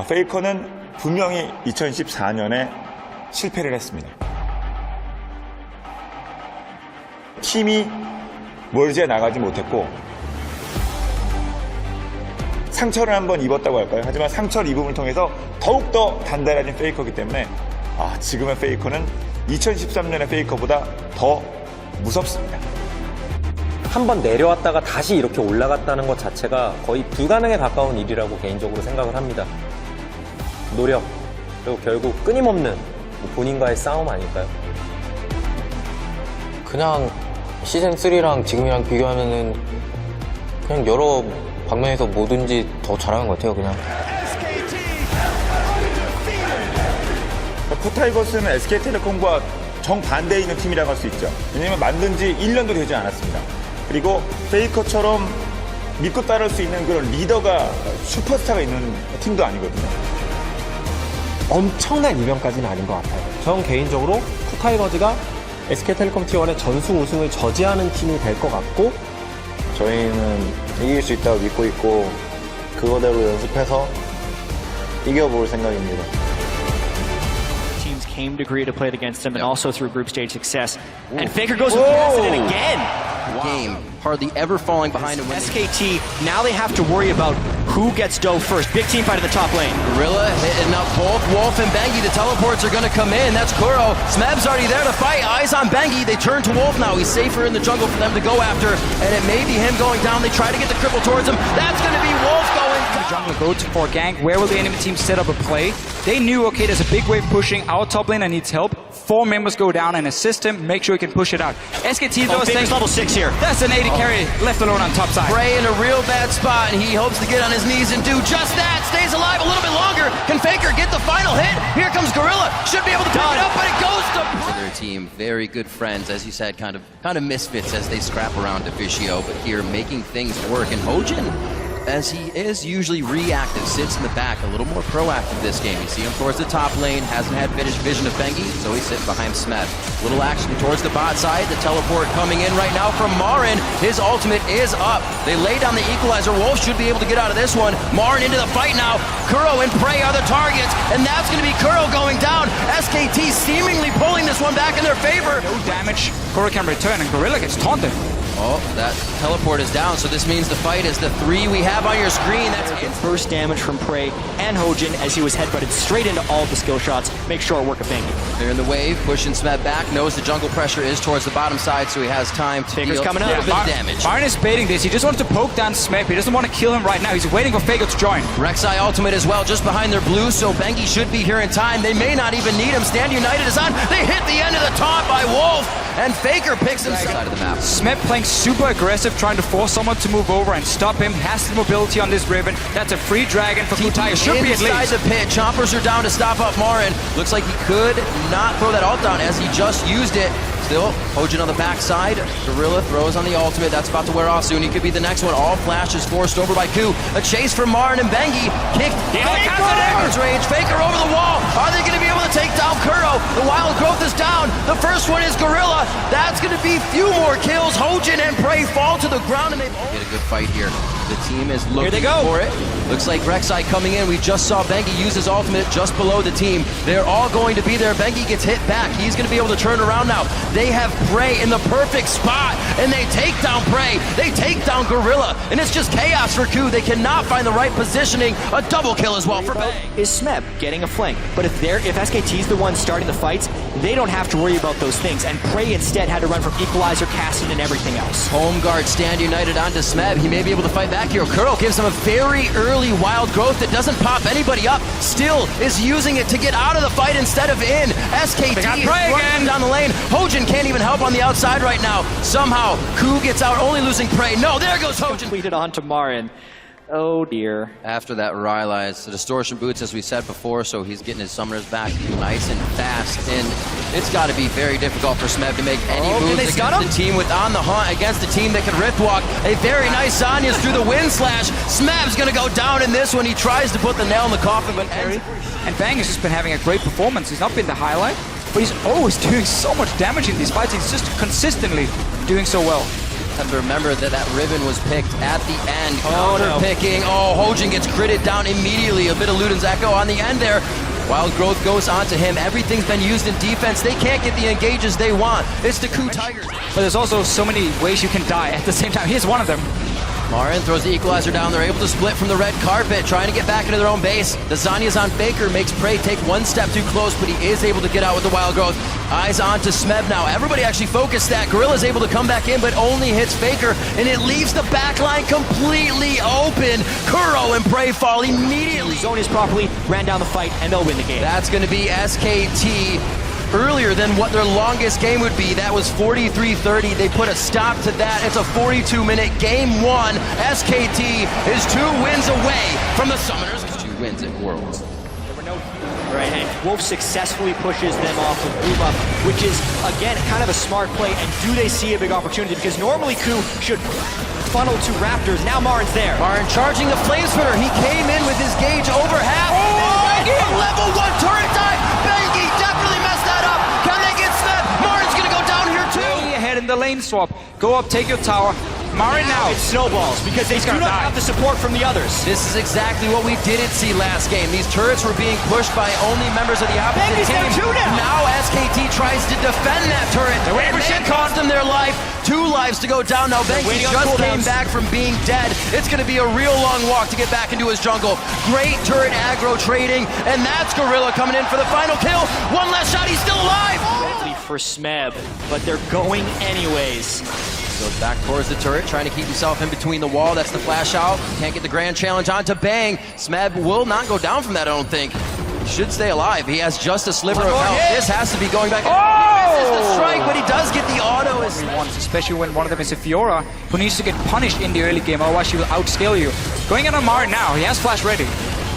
페이커는 분명히 2014년에 실패를 했습니다. 팀이 월드에 나가지 못했고 상처를 한번 입었다고 할까요? 하지만 상처를 입음을 통해서 더욱더 단단해진 페이커이기 때문에 지금의 페이커는 2013년의 페이커보다 더 무섭습니다. 한번 내려왔다가 다시 이렇게 올라갔다는 것 자체가 거의 불가능에 가까운 일이라고 개인적으로 생각을 합니다. 노력, 그리고 결국 끊임없는 본인과의 싸움 아닐까요? 그냥 시즌3랑 지금이랑 비교하면은 그냥 여러 방면에서 뭐든지 더 잘하는 것 같아요, 그냥. 코타이거스는 SK텔레콤과 정반대에 있는 팀이라고 할 수 있죠. 왜냐하면 만든 지 1년도 되지 않았습니다. 그리고 페이커처럼 믿고 따를 수 있는 그런 리더가 슈퍼스타가 있는 팀도 아니거든요. 엄청난 이변까지는 아닌 것 같아요. 전 개인적으로 코타이거즈가 SK텔레콤 T1의 전수 우승을 저지하는 팀이 될 것 같고 저희는 이길 수 있다고 믿고 있고 그거대로 연습해서 이겨볼 생각입니다. Teams came to Korea to play against them and also through group stage success. And Faker goes with it again. Game hardly ever falling behind him. SKT, now they have to worry about who gets dough first. Big team fight in the top lane. Gorilla hitting up both Wolf and Bengi. The teleports are going to come in. That's Kuro. Smeb's already there to fight. Eyes on Bengi. They turn to Wolf now. He's safer in the jungle for them to go after. And it may be him going down. They try to get the cripple towards him. That's going to be Wolf going down. Jungle go to for gank. Where will the enemy team set up a play? They knew, okay, there's a big wave pushing. Our top laner needs help. 4 members go down and assist him. Make sure he can push it out. SKT though Faker's level 6 here. That's an 80 carry left alone on top side. Bray in a real bad spot, and he hopes to get on his knees and do just that. Stays alive a little bit longer. Can Faker get the final hit? Here comes Gorilla. Should be able to pick it up, but it goes to their team. Very good friends, as you said, kind of misfits as they scrap around Officio, but here making things work. And Hojin, as he is usually reactive, sits in the back, a little more proactive this game. You see him towards the top lane, hasn't had vision of Bengi, so he's sitting behind Smeb. Little action towards the bot side, the teleport coming in right now from Marin. His ultimate is up. They lay down the equalizer. Wolf should be able to get out of this one. Marin into the fight now. Kuro and Prey are the targets, and that's going to be Kuro going down. SKT seemingly pulling this one back in their favor. No damage. Kuro can return, and Gorilla gets taunted. Oh, that teleport is down, so this means the fight is the 3 we have on your screen. That's it. First damage from Prey and Hojin as he was headbutted straight into all of the skill shots. Make short work of Bengi. They're in the wave, pushing Smeb back, knows the jungle pressure is towards the bottom side, so he has time to Faker's deal coming a up. little bit of damage. Marin is baiting this. He just wants to poke down Smeb. He doesn't want to kill him right now. He's waiting for Faker to join. Rek'Sai ultimate as well, just behind their blue, so Bengi should be here in time. They may not even need him. Stand United is on. They hit the end of the taunt by Wolf, and Faker picks himself side of the map. Smeb playing super aggressive, trying to force someone to move over and stop him. Has the mobility on this Riven. That's a free dragon for Kutai. Should be at Inside least. the pit, chompers are down to stop up Marin. Looks like he could not throw that ult down as he just used it. Still, Hojin on the backside. Gorilla throws on the ultimate. That's about to wear off soon. He could be the next one. All flashes forced over by KOO. A chase for Marin and Bengi. Kicked. Faker's range. Faker over the wall. Are they going to be able to take down Kuro? The wild growth is down. The first one is Gorilla. That's going to be few more kills. Hojin and Prey fall to the ground, and they've get a good fight here. The team is looking for it. Looks like Rek'Sai coming in. We just saw Bengi use his ultimate just below the team. They're all going to be there. Bengi gets hit back. He's going to be able to turn around now. They have Prey in the perfect spot, and they take down Prey. They take down Gorilla, and it's just chaos for KOO. They cannot find the right positioning. A double kill as well for Bang. Is Smeb getting a flank? But if SKT's the one starting the fights, they don't have to worry about those things. And Prey instead had to run from Equalizer, Casting, and everything else. Home guard Stand United onto Smeb. He may be able to fight back here. Kuro gives him a very early wild growth that doesn't pop anybody up. Still is using it to get out of the fight instead of in. SKT is running down the lane. Hojin can't even help on the outside right now. Somehow, KOO gets out, only losing Prey. No, there goes Hojin. Completed onto Marin. Oh dear. After that Rylai's, the distortion boots, as we said before, so he's getting his summoners back nice and fast. And it's got to be very difficult for Smeb to make any moves against the team with On the Hunt, against the team that can Riftwalk. A very nice Sonya's through the wind slash. Smeb's going to go down in this one. He tries to put the nail in the coffin, but And Bang has just been having a great performance. He's not been the highlight, but he's always doing so much damage in these fights. He's just consistently doing so well. Have to remember that that ribbon was picked at the end. Counter picking. Oh, Hojin gets critted down immediately. A bit of Luden's echo on the end there. Wild Growth goes onto him. Everything's been used in defense. They can't get the engages they want. It's the KOO Tigers. But there's also so many ways you can die at the same time. Here's one of them. Marin throws the equalizer down. They're able to split from the red carpet, trying to get back into their own base. The Zanya's on Faker, makes Prey take one step too close, but he is able to get out with the Wild Growth. Eyes on to Smeb now. Everybody actually focused that. Gorilla's able to come back in, but only hits Faker, and it leaves the backline completely open. Kuro and Prey fall immediately. Zonius properly ran down the fight, and they'll win the game. That's going to be SKT. Earlier than what their longest game would be. That was 43-30. They put a stop to that. It's a 42-minute game one. SKT is 2 wins away from the Summoners. 2 wins at Worlds. There were no... Right, and Wolf successfully pushes them off with Boom Up, which is, again, kind of a smart play. And do they see a big opportunity? Because normally KOO should funnel to Raptors. Now Marin's there. Marin charging the Flamesplitter. He came in with his gauge over half. Oh, level 1 turret dive. Bengi definitely messed that up. Can they get Smeb? Marin's going to go down here too. Way ahead in the lane swap. Go up, take your tower. Marin now. It snowballs because they do not have the support from the others. This is exactly what we didn't see last game. These turrets were being pushed by only members of the opposite Bengi's team. there too now. Now SKT tries to defend that turret. They're waiting and for it cost them their life. 2 lives to go down. Now Bengi just came back from being dead. It's going to be a real long walk to get back into his jungle. Great turret aggro trading, and that's Gorilla coming in for the final kill. One last shot, he's still alive. For Smeb, but they're going anyways. Goes back towards the turret, trying to keep himself in between the wall. That's the flash out. Can't get the grand challenge onto Bang. Smeb will not go down from that, I don't think. He should stay alive. He has just a sliver of health. This has to be going back. He misses the strike, but he does get the auto. Especially when one of them is a Fiora, who needs to get punished in the early game, otherwise she will outscale you. Going in on Marin now. He has flash ready.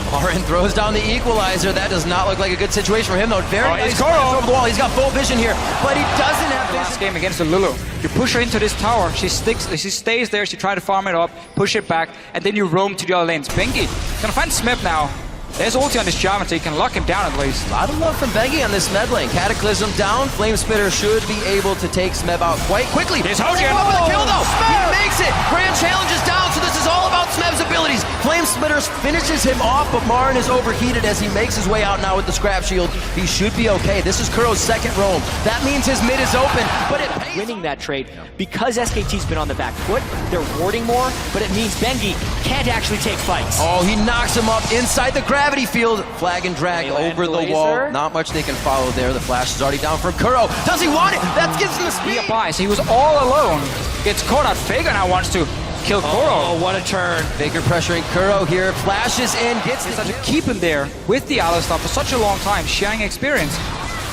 Marin throws down the equalizer. That does not look like a good situation for him, though. Very nice flash over the wall. He's got full vision here, but he doesn't have vision. Last game against the Lulu. You push her into this tower. She stays there. She tries to farm it up, push it back, and then you roam to the other lanes. Bengi gonna find Smeb now. There's ulti on this Jarvan, so you can lock him down at least. A lot of love from Bengi on this Smeb lane. Cataclysm down. Flamesplitter should be able to take Smeb out quite quickly. There's Hojin. Up with the kill, though. He makes it. Grand challenge is down, so this is all about Smeb's abilities. Flamesplitter finishes him off, but Marin is overheated as he makes his way out now with the scrap shield. He should be okay. This is Kuro's second roam. That means his mid is open, but it pays. Winning that trade because SKT's been on the back foot. They're warding more, but it means Bengi can't actually take fights. Oh, he knocks him up inside the gravity field. Flag and drag over the wall. Not much they can follow there. The flash is already down for Kuro. Does he want it? That gives him the speed. He was all alone. Gets caught out. Faker now wants to kill Kuro. Oh, what a turn. Faker pressuring Kuro here. Flashes in. Gets to keep him there with the Alistar for such a long time, sharing experience.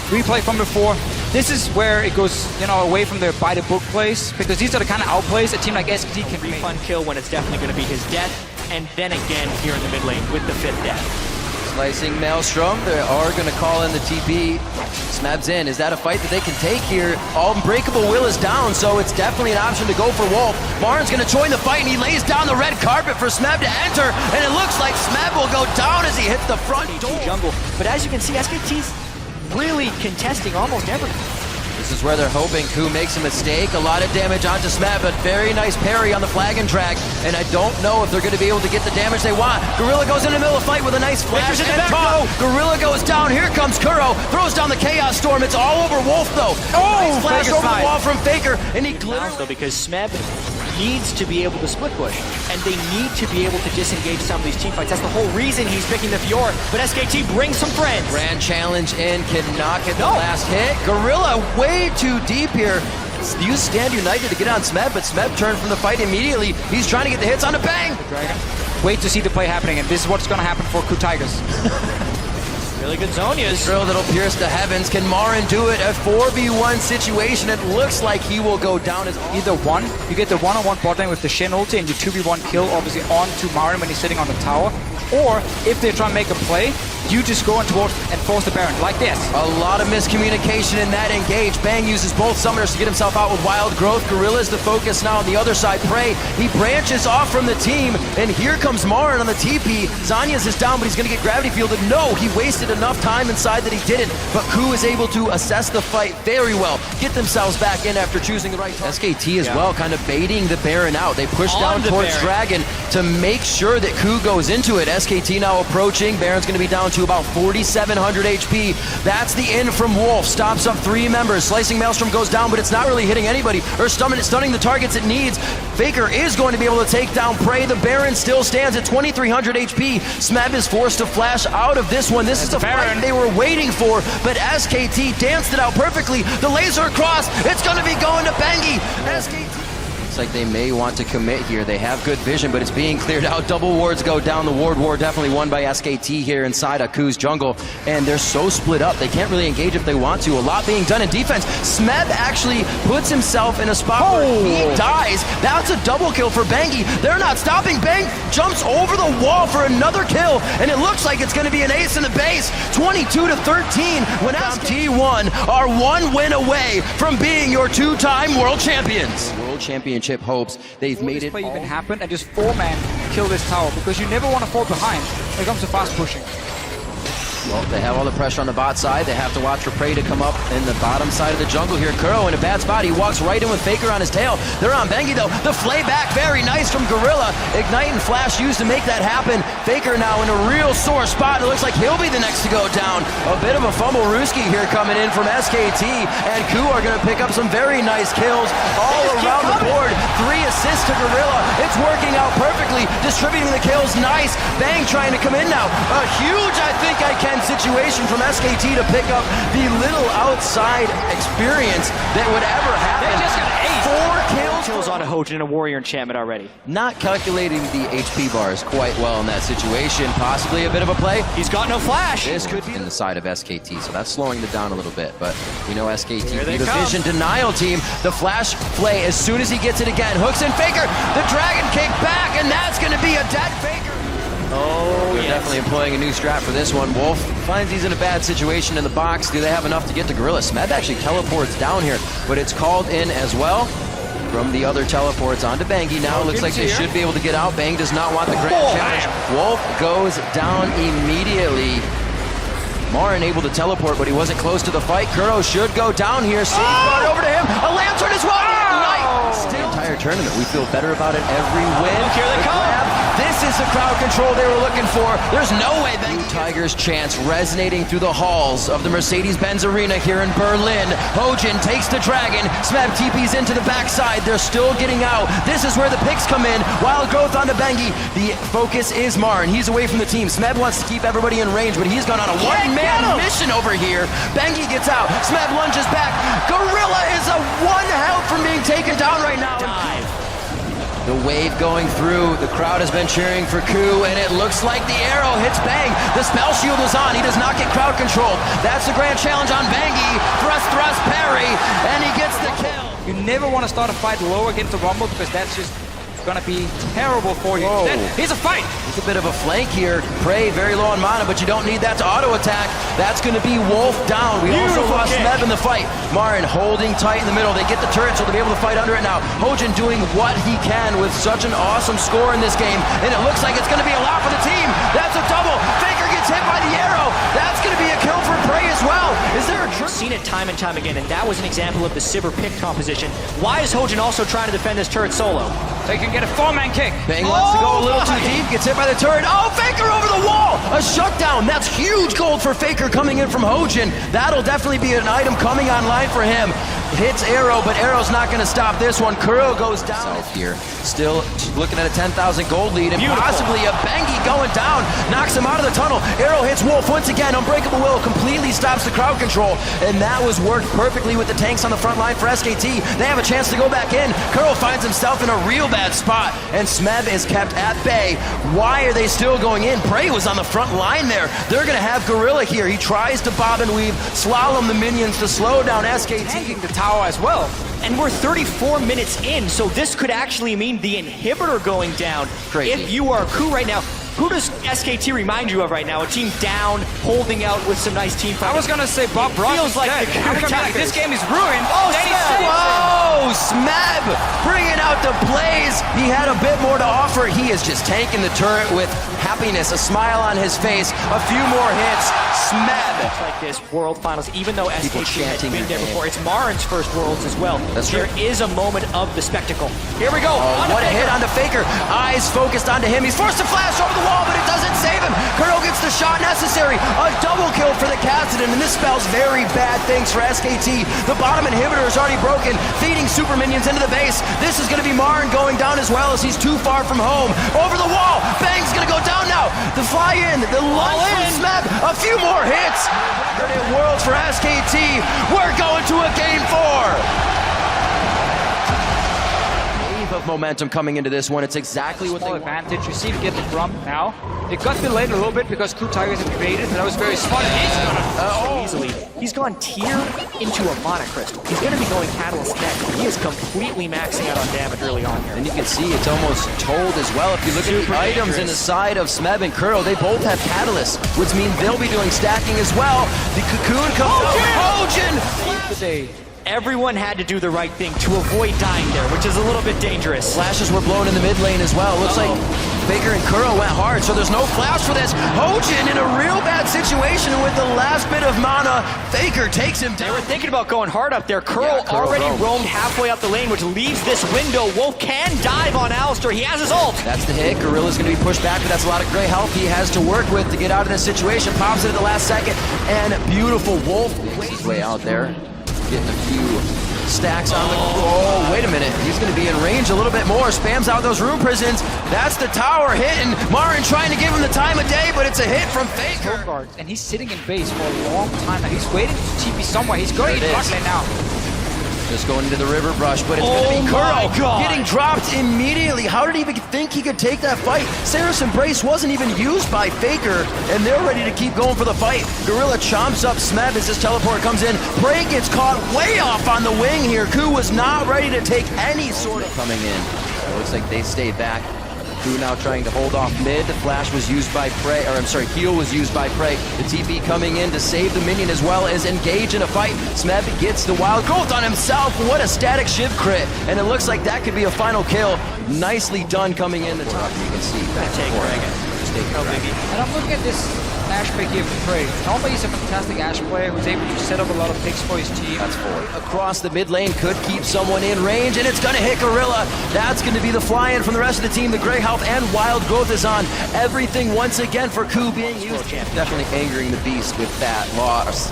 Replay from before. This is where it goes, away from their by the book plays, because these are the kind of outplays a team like SKT can refund kill when it's definitely going to be his death, and then again here in the mid lane with the 5th death. Slicing Maelstrom. They are going to call in the TP. Smeb's in. Is that a fight that they can take here? Unbreakable Will is down, so it's definitely an option to go for Wolf. Marin's going to join the fight, and he lays down the red carpet for Smeb to enter, and it looks like Smeb will go down as he hits the front door. Jungle. But as you can see, SKT's really contesting almost everything. This is where they're hoping KOO makes a mistake. A lot of damage onto Smeb, but very nice parry on the flag and drag. And I don't know if they're going to be able to get the damage they want. Gorilla goes in the middle of the fight with a nice flash and taunt. Gorilla goes down. Here comes Kuro. Throws down the Chaos Storm. It's all over Wolf, though. Nice flash over the wall from Faker. And he glitters. Because Smeb needs to be able to split push, and they need to be able to disengage some of these team fights. That's the whole reason he's picking the Fiora, but SKT brings some friends. Grand challenge in, cannot get the last hit. Gorilla way too deep here. Use Stand United to get on Smeb, but Smeb turned from the fight immediately. He's trying to get the hits on the Bang. Wait to see the play happening, and this is what's going to happen for KOO Tigers. Really good Zonias. Drill that'll pierce the heavens. Can Marin do it? A 4v1 situation. It looks like he will go down as either one. You get the one-on-one bot lane with the Shen ulti and you 2v1 kill obviously onto Marin when he's sitting on the tower. Or if they try and make a play, you just go in towards and force the Baron like this. A lot of miscommunication in that engage. Bang uses both summoners to get himself out with Wild Growth. Gorilla's the focus now on the other side. Prey, he branches off from the team, and here comes Marin on the TP. Zanya's is down, but he's going to get gravity fielded. No, he wasted enough time inside that he didn't. But KOO is able to assess the fight very well, get themselves back in after choosing the right target. SKT as well, kind of baiting the Baron out. They push down towards Dragon to make sure that KOO goes into it. SKT now approaching. Baron's going to be down to about 4,700 HP. That's the in from Wolf. Stops up 3 members. Slicing Maelstrom goes down, but it's not really hitting anybody or stunning the targets it needs. Faker is going to be able to take down Prey. The Baron still stands at 2,300 HP. Smeb is forced to flash out of this one. This is the fight they were waiting for, but SKT danced it out perfectly. The laser across. It's going to be going to Bengi. SKT. Looks like they may want to commit here. They have good vision, but it's being cleared out. Double wards go down. The ward war definitely won by SKT here inside of KOO's jungle, and they're so split up. They can't really engage if they want to. A lot being done in defense. Smeb actually puts himself in a spot where he dies. That's a double kill for Bengi. They're not stopping. Bang jumps over the wall for another kill, and it looks like it's going to be an ace in the base. 22-13 when SKT1 are 1 win away from being your 2-time world champions. World Championship hopes. They've made it play even happen and just 4-man kill this tower, because you never want to fall behind when it comes to fast pushing. Well, they have all the pressure on the bot side. They have to watch for Prey to come up in the bottom side of the jungle here. KOO in a bad spot. He walks right in with Faker on his tail. They're on Bengi though. The flay back, very nice from Gorilla. Ignite and Flash used to make that happen. Faker now in a real sore spot. It looks like he'll be the next to go down. A bit of a fumble Ruski here coming in from SKT. And KOO are going to pick up some very nice kills all around the board. 3 assists to Gorilla. It's working out perfectly. Distributing the kills, nice. Bang trying to come in now. A huge, I think I can situation from SKT to pick up the little outside experience that would ever happen. They just got 4 kills on a Hojin and a Warrior enchantment already. Not calculating the HP bars quite well in that situation. Possibly a bit of a play. He's got no flash. This could be in the side of SKT, so that's slowing it down a little bit. But we know SKT, they the come. vision denial team. The flash play, as soon as he gets it again, hooks in Faker. The dragon kick back, and that's going to be a dead Faker. Oh, They're definitely employing a new strat for this one. Wolf finds he's in a bad situation in the box. Do they have enough to get to Gorilla? Smeb actually teleports down here, but it's called in as well from the other teleports onto Bengi. Now it looks like they should be able to get out. Bang does not want the grand challenge. Wolf goes down immediately. Marin able to teleport, but he wasn't close to the fight. KOO should go down here. City brought over to him. A lantern as well. Still entire tournament. We feel better about it every win. Look, here they come. This is the crowd control they were looking for. There's no way Blue Tigers chants resonating through the halls of the Mercedes-Benz Arena here in Berlin. Hojin takes the dragon. Smeb TP's into the backside. They're still getting out. This is where the picks come in. Wild growth onto Bengi. The focus is Marin. He's away from the team. Smeb wants to keep everybody in range, but he's gone on a one-man mission over here. Bengi gets out. Smeb lunges back. Gorilla is a 1 health from being taken down right now. The wave going through. The crowd has been cheering for KOO, and it looks like the arrow hits Bang. The spell shield is on. He does not get crowd controlled. That's the grand challenge on Bengi. Thrust, parry, and he gets the kill. You never want to start a fight low against the Rumble, because that's just going to be terrible for you. Here's a fight. It's a bit of a flank here. Prey very low on mana, but you don't need that to auto attack. That's going to be Wolf down. We also lost Smeb in the fight. Marin holding tight in the middle. They get the turret, so they'll be able to fight under it now. Hojin doing what he can with such an awesome score in this game, and it looks like it's going to be a lot for the team. That's a double. Faker gets hit by the arrow. That's going to be a kill for Prey as well. Is there a trick? Seen it time and time again, and that was an example of the Sivir pick composition. Why is Hojin also trying to defend this turret solo? They can get a 4-man kick. Bang wants to go a little too deep, gets hit by the turret. Oh, Faker over the wall! A shutdown. That's huge gold for Faker coming in from Hojin. That'll definitely be an item coming online for him. Hits Arrow, but Arrow's not going to stop this one. KOO goes down here. Still looking at a 10,000 gold lead, and possibly a Bengi going down. Knocks him out of the tunnel. Arrow hits Wolf once again. Unbreakable Will completely stops the crowd control, and that was worked perfectly with the tanks on the front line for SKT. They have a chance to go back in. KOO finds himself in a real bad spot, and Smeb is kept at bay. Why are they still going in? Prey was on the front line there. They're going to have Gorilla here. He tries to bob and weave, slalom the minions to slow down SKT. Taking the tower as well. And we're 34 minutes in, so this could actually mean the inhibitor going down. Crazy. If you are KOO right now, Who does SKT remind you of right now? A team down, holding out with some nice team fighting. I was gonna say Bob Ross. Feels like instead. the I was gonna be like, Tigers. this game is ruined. Oh, Then he snap. saves it. Whoa, Smeb bringing out the plays. He had a bit more to offer. He is just tanking the turret with happiness, a smile on his face, a few more hits. Smeb. Like this World Finals, even though People SKT has chanting been your there name. before, it's Marin's first Worlds as well. That's There true. is a moment of the spectacle. Here we go. Oh, on to what a Faker. hit on the Faker. Eyes focused onto him. He's forced to flash over the wall, but it doesn't save him. Kuro gets the shot necessary. A double kill for the Kassadin, and this spells very bad things for SKT. The bottom inhibitor is already broken, feeding super minions into the base. This is going to be Marin going down as well as he's too far from home. Over the wall. Bang's going to go down now. The fly in. The lunge from Smeb. A few more hits. Worlds for SKT. We're going to a game 4. Of momentum coming into this one. It's exactly what they Small want. advantage. You see him get the grump now. It got delayed a little bit because KOO Tigers have invaded, but that was very smart. So easily. He's gone tier into a monocrystal. He's going to be going Catalyst next. He is completely maxing out on damage early on here. And you can see it's almost told as well. If you look at the items in the side of Smeb and Kuro, they both have catalysts, which means they'll be doing stacking as well. The cocoon comes out with Hojin! Everyone had to do the right thing to avoid dying there, which is a little bit dangerous. Flashes were blown in the mid lane as well. Looks like Faker and Kuro went hard, so there's no flash for this. Hojin in a real bad situation with the last bit of mana. Faker takes him They down. were thinking about going hard up there. Kuro already roamed halfway up the lane, which leaves this window. Wolf can dive on Alistar. He has his ult. That's the hit. Gorilla's going to be pushed back, but that's a lot of great help he has to work with to get out of this situation. Pops it at the last second, and beautiful Wolf makes his way out there. Getting a few stacks on the... Oh, wait a minute. He's going to be in range a little bit more. Spams out those rune prisons. That's the tower hitting. Marin trying to give him the time of day, but it's a hit from Faker. Guard, and he's sitting in base for a long time now. He's waiting to TP somewhere. He's going to bot lane now. Just going into the river brush, but it's going to be Kuro getting dropped immediately. How did he even think he could take that fight? Sarah's Embrace wasn't even used by Faker, and they're ready to keep going for the fight. Gorilla chomps up Smeb as this teleport comes in. Prey gets caught way off on the wing here. KOO was not ready to take any sort of coming in. It looks like they stayed back. KOO now trying to hold off mid. The flash was used by Prey, or I'm sorry, heal was used by Prey. The TP coming in to save the minion as well as engage in a fight. Smeb gets the wild growth on himself. What a static shiv crit. And it looks like that could be a final kill. Nicely done coming in the top. You can see that. And I'm looking at this Ashe pick here for Prey. Normally he's a fantastic Ashe player who's able to set up a lot of picks for his team. That's 4. Across the mid lane could keep someone in range, and it's going to hit Gorilla. That's going to be the fly-in from the rest of the team. The Grey Health and Wild Growth is on. Everything once again for KOO being used. Definitely angering the beast with that loss.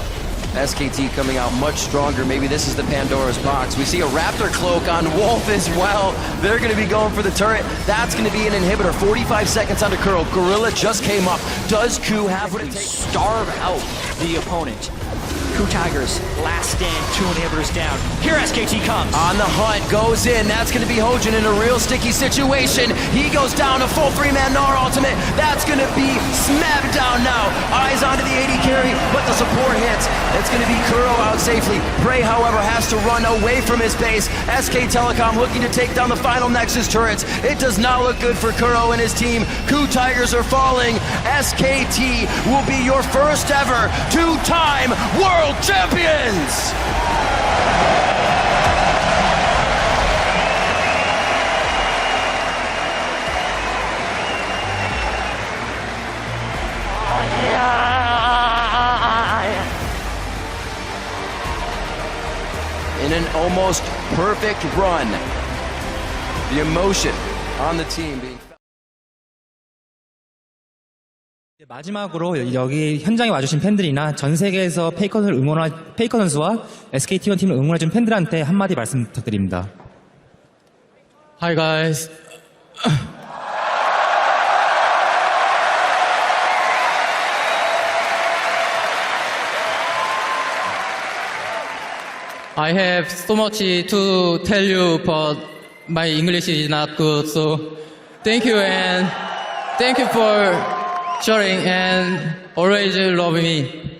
SKT coming out much stronger. Maybe this is the Pandora's box. We see a Raptor cloak on Wolf as well. They're going to be going for the turret. That's going to be an inhibitor. 45 seconds onto Kuro. Gorilla just came up. Does KOO have what it takes? Starve out the opponent. KOO Tigers, last stand, 2 inhibitors down. Here SKT comes. On the hunt, goes in. That's going to be Hojin in a real sticky situation. He goes down a full 3-man Gnar ultimate. That's going to be Smeb down now. Eyes onto the 80 carry, but the support hits. It's going to be Kuro out safely. Prey, however, has to run away from his base. SK Telecom looking to take down the final Nexus turrets. It does not look good for Kuro and his team. KOO Tigers are falling. SKT will be your first ever 2-time world champions! In an almost perfect run, the emotion on the team being... 마지막으로 여기 현장에 와주신 팬들이나 전 세계에서 페이커 선수와 SKT1 팀을 응원해준 팬들한테 한마디 말씀 부탁드립니다. Hi guys. I have so much to tell you, but my English is not good. So thank you and thank you for sharing and always love me.